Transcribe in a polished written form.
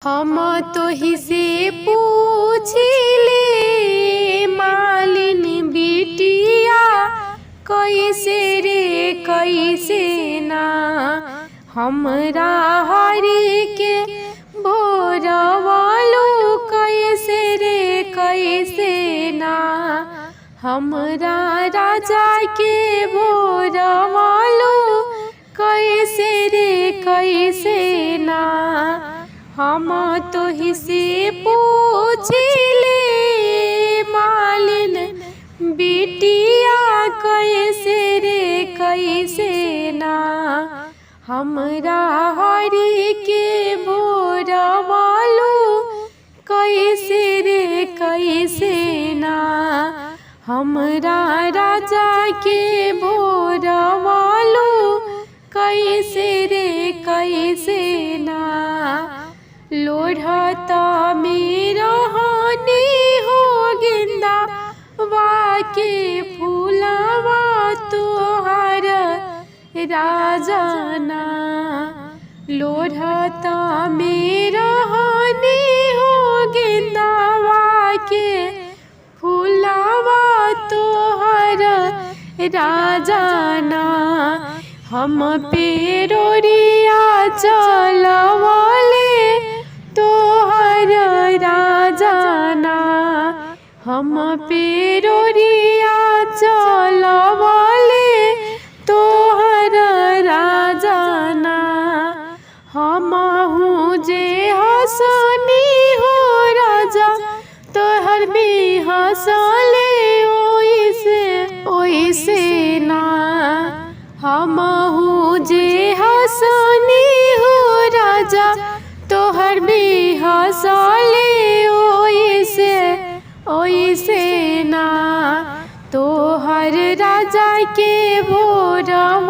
हम तोहि से पूछिले मालिन बिटिया कैसे रे कैसे ना हमरा हरि के बोरवालू कैसे रे कैसे ना हमरा राजा के बोरवालू कैसे रे कैसे ना हम तोहि से पूछिले मालिन बिटिया कैसे रे कैसे ना हमरा हरि के बोरवालू कैसे रे कैसे ना हमरा राजा के बोरवालू कैसे रे कैसे ना लोढ़ता मेरा हानि हो गेंदा वाके फूलवा तोहर राजाना लोढ़ता मेरा हानि हो गेंदा वाके फूलवा तोहर राजाना हम पेरोरिया चलवाले तोहर राजाना हम पेरोरिया चलवाले तोहर राजाना हमहू जे हसनी हो राजा तोहर भी हसले ओइसे ना हमहू जे हसनी हो राजा तोहर भी हसले ओइसे ना तोहर राजा के बोरवा